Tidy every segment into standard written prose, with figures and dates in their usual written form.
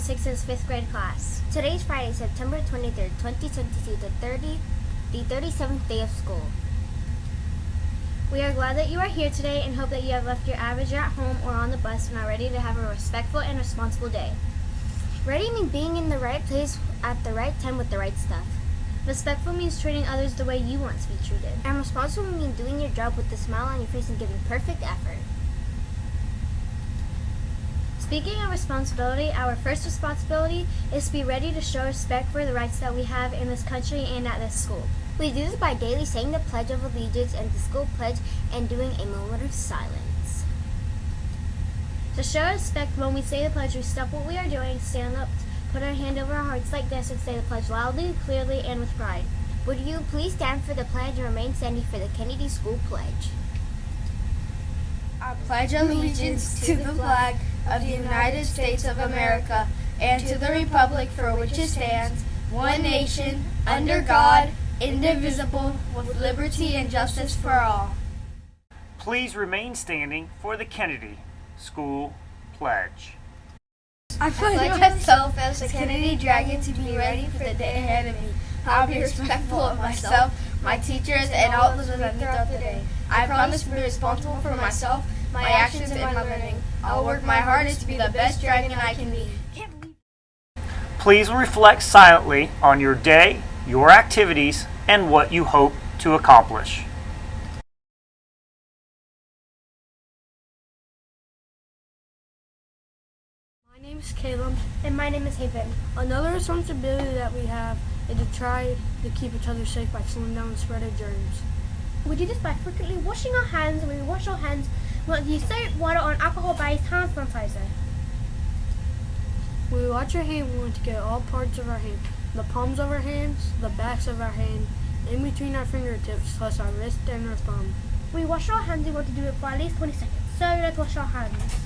6's 5th grade class. Today is Friday, September 23rd, 2022, the 37th day of school. We are glad that you are here today and hope that you have left your Avager at home or on the bus and are ready to have a respectful and responsible day. Ready means being in the right place at the right time with the right stuff. Respectful means treating others the way you want to be treated. And responsible means doing your job with a smile on your face and giving perfect effort. Speaking of responsibility, our first responsibility is to be ready to show respect for the rights that we have in this country and at this school. We do this by daily saying the Pledge of Allegiance and the school pledge and doing a moment of silence. To show respect, when we say the pledge, we stop what we are doing, stand up, put our hand over our hearts like this, and say the pledge loudly, clearly, and with pride. Would you please stand for the pledge and remain standing for the Kennedy School Pledge? I pledge allegiance to the flag of the United States of America and to the republic for which it stands, one nation, under God, indivisible, with liberty and justice for all. Please remain standing for the Kennedy School Pledge. I pledge myself as a Kennedy Dragon to be ready for the day ahead of me. I'll be respectful of myself, my teachers, and all those I meet throughout the day. I promise to be responsible for myself, my actions, and my learning. I'll work my hardest to be the best dragon I can be. Please reflect silently on your day, your activities, and what you hope to accomplish. My name is Caleb. And my name is Haven. Another responsibility that we have is to try to keep each other safe by slowing down the spread of germs. We do this by frequently washing our hands. When we wash our hands, we'll use soap, water, or an alcohol-based hand sanitizer. We wash our hand, we want to get all parts of our hand. The palms of our hands, the backs of our hand, in between our fingertips, plus our wrist and our thumb. We wash our hands. We want to do it for at least 20 seconds. So let's wash our hands.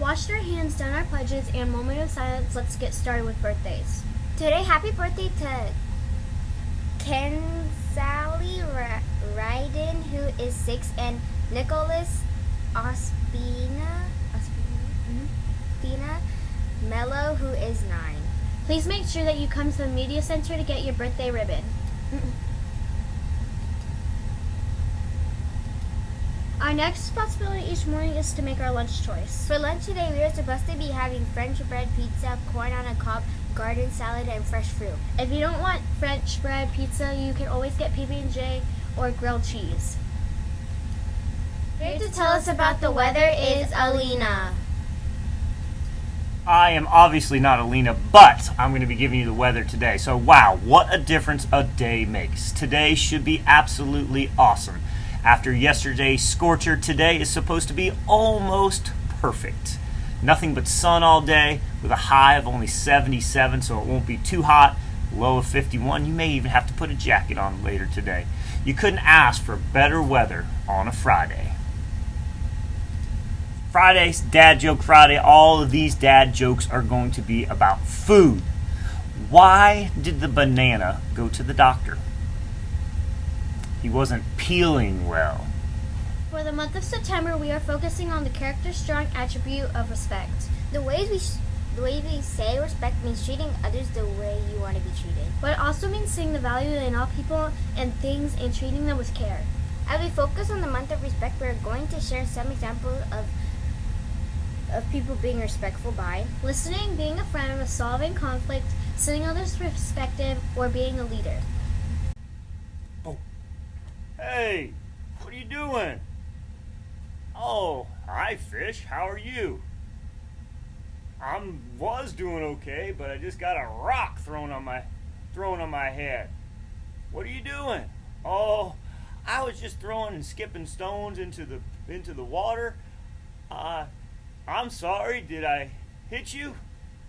Washed our hands, done our pledges, and moment of silence, let's get started with birthdays. Today, happy birthday to Kenzali Ryden, who is 6, and Nicholas Ospina Mello, who is 9. Please make sure that you come to the media center to get your birthday ribbon. Our next responsibility each morning is to make our lunch choice. For lunch today, we are supposed to be having French bread pizza, corn on a cob, garden salad, and fresh fruit. If you don't want French bread pizza, you can always get PB&J or grilled cheese. Here to tell us about the weather is Alina. I am obviously not Alina, but I'm going to be giving you the weather today. So wow, what a difference a day makes. Today should be absolutely awesome. After yesterday's scorcher, today is supposed to be almost perfect. Nothing but sun all day with a high of only 77, so it won't be too hot. Low of 51. You may even have to put a jacket on later today. You couldn't ask for better weather on a Friday. Friday's Dad Joke Friday. All of these dad jokes are going to be about food. Why did the banana go to the doctor? He wasn't peeling well. For the month of September, we are focusing on the character's strong attribute of respect. The way we say respect means treating others the way you want to be treated. But it also means seeing the value in all people and things and treating them with care. As we focus on the month of respect, we are going to share some examples of people being respectful by listening, being a friend, resolving conflict, seeing others' perspective, or being a leader. Hey, what are you doing? Oh, hi Fish, how are you? Was doing okay, but I just got a rock thrown on my head. What are you doing? Oh, I was just throwing and skipping stones into the water. I'm sorry, did I hit you?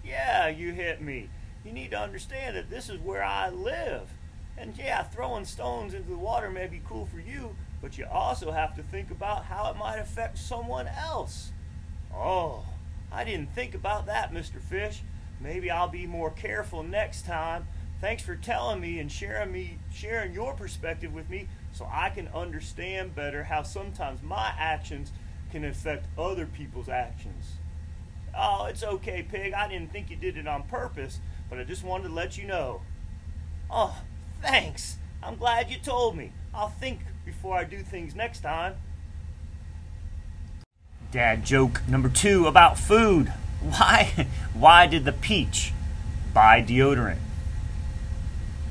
Yeah, you hit me. You need to understand that this is where I live. And yeah, throwing stones into the water may be cool for you, but you also have to think about how it might affect someone else. Oh, I didn't think about that, Mr. Fish. Maybe I'll be more careful next time. Thanks for telling me and sharing your perspective with me so I can understand better how sometimes my actions can affect other people's actions. Oh, it's okay, Pig. I didn't think you did it on purpose, but I just wanted to let you know. Oh, thanks. I'm glad you told me. I'll think before I do things next time. Dad joke number 2 about food. Why did the peach buy deodorant?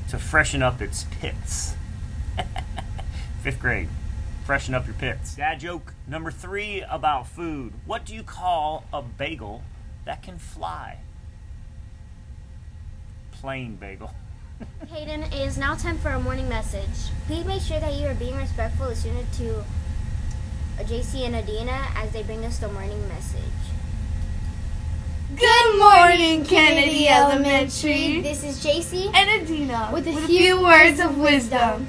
To freshen up its pits. 5th grade. Freshen up your pits. Dad joke number 3 about food. What do you call a bagel that can fly? Plain bagel. Hayden, it is now time for a morning message. Please make sure that you are being respectful listening to JC and Adina as they bring us the morning message. Good morning, Kennedy Elementary. This is JC And Adina, with a few words of wisdom.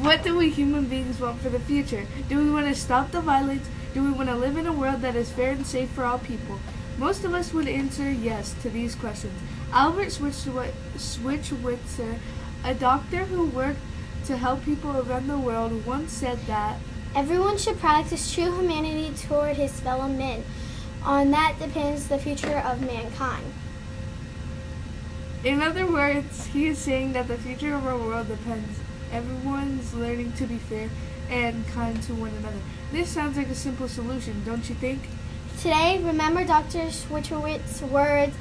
What do we human beings want for the future? Do we want to stop the violence? Do we want to live in a world that is fair and safe for all people? Most of us would answer yes to these questions. Albert Schweitzer, a doctor who worked to help people around the world, once said that everyone should practice true humanity toward his fellow men. On that depends the future of mankind. In other words, he is saying that the future of our world depends. Everyone's learning to be fair and kind to one another. This sounds like a simple solution, don't you think? Today, remember Dr. Schweitzer's words.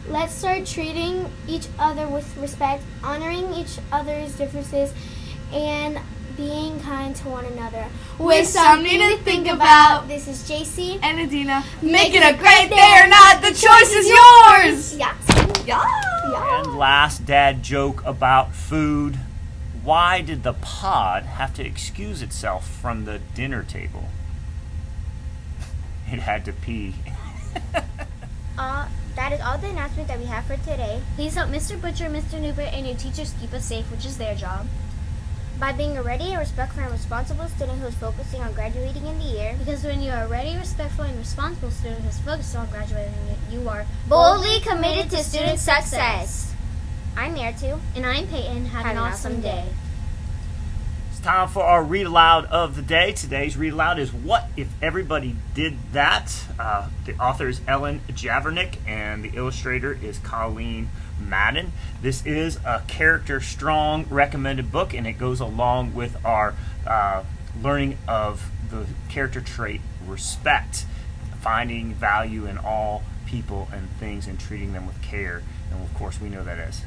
Let's start treating each other with respect, honoring each other's differences, and being kind to one another. With something to think about. This is JC. And Adina, make it a great day or not, the choice is yours! Yeah. And last dad joke about food. Why did the pod have to excuse itself from the dinner table? It had to pee. That is all the announcements that we have for today. Please help Mr. Butcher, Mr. Newbert, and your teachers keep us safe, which is their job, by being a ready, respectful, and responsible student who is focusing on graduating in the year. Because when you are a ready, respectful, and responsible student who is focused on graduating, you are boldly committed to student success. I'm Neritu. And I'm Peyton. Have an awesome day. It's time for our read aloud of the day. Today's read aloud is What If Everybody Did That? The author is Ellen Javernick and the illustrator is Colleen Madden. This is a character strong recommended book, and it goes along with our learning of the character trait respect, finding value in all people and things and treating them with care. And of course we know that as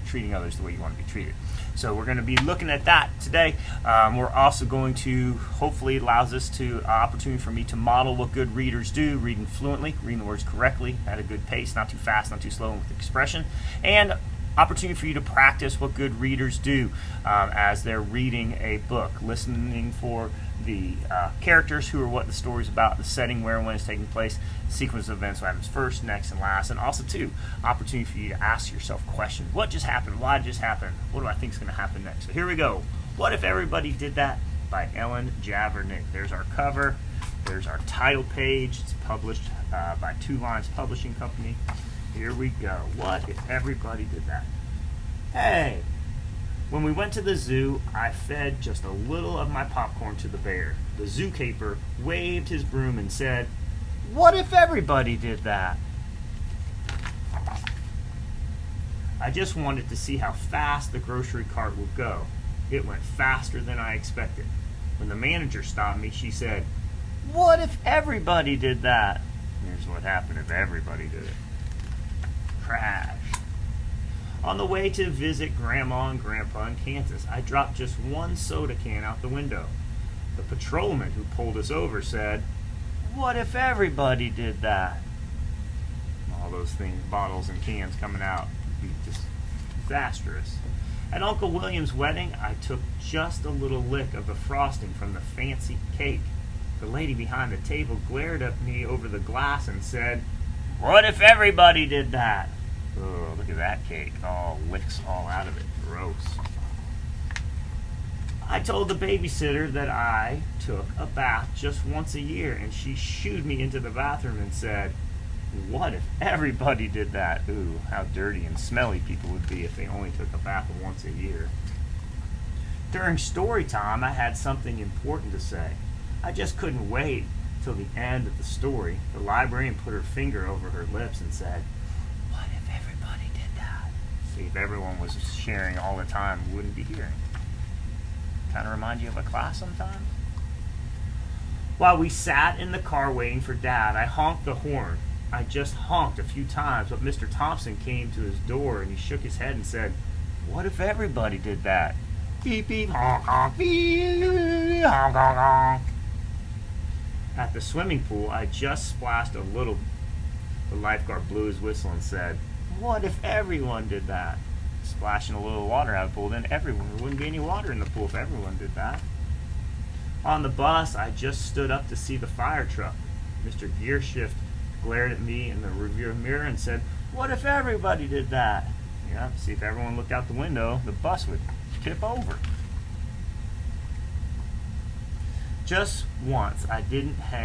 treating others the way you want to be treated. So we're going to be looking at that today. We're also going to, hopefully it allows us to opportunity for me to model what good readers do, reading fluently, reading the words correctly at a good pace, not too fast, not too slow, and with expression, and opportunity for you to practice what good readers do as they're reading a book, listening for the characters, who are what the story's about, the setting, where and when it's taking place, the sequence of events, what happens first, next, and last, and also, too, opportunity for you to ask yourself questions. What just happened? Why just happened? What do I think is going to happen next? So here we go. What If Everybody Did That? By Ellen Javernick. There's our cover. There's our title page. It's published by Two Lines Publishing Company. Here we go. What if everybody did that? Hey! When we went to the zoo, I fed just a little of my popcorn to the bear. The zookeeper waved his broom and said, "What if everybody did that?" I just wanted to see how fast the grocery cart would go. It went faster than I expected. When the manager stopped me, she said, "What if everybody did that?" Here's what happened if everybody did it. Crash. On the way to visit Grandma and Grandpa in Kansas, I dropped just one soda can out the window. The patrolman who pulled us over said, "What if everybody did that?" All those things, bottles and cans coming out, would be just disastrous. At Uncle William's wedding, I took just a little lick of the frosting from the fancy cake. The lady behind the table glared at me over the glass and said, "What if everybody did that?" Oh, look at that cake. Oh, licks all out of it. Gross. I told the babysitter that I took a bath just once a year, and she shooed me into the bathroom and said, what if everybody did that? Ooh, how dirty and smelly people would be if they only took a bath once a year. During story time, I had something important to say. I just couldn't wait till the end of the story. The librarian put her finger over her lips and said, what if everybody did that? See, if everyone was sharing all the time, we wouldn't be hearing. Kind of remind you of a class sometime? While we sat in the car waiting for Dad, I honked the horn. I just honked a few times, but Mr. Thompson came to his door and he shook his head and said, what if everybody did that? Beep, beep, honk, honk, beep, honk, honk, honk. At the swimming pool, I just splashed a little. The lifeguard blew his whistle and said, what if everyone did that? Splashing a little water out of the pool, then there wouldn't be any water in the pool if everyone did that. On the bus, I just stood up to see the fire truck. Mr. Gearshift glared at me in the rearview mirror and said, what if everybody did that? Yeah, see, if everyone looked out the window, the bus would tip over. Just once, I didn't hang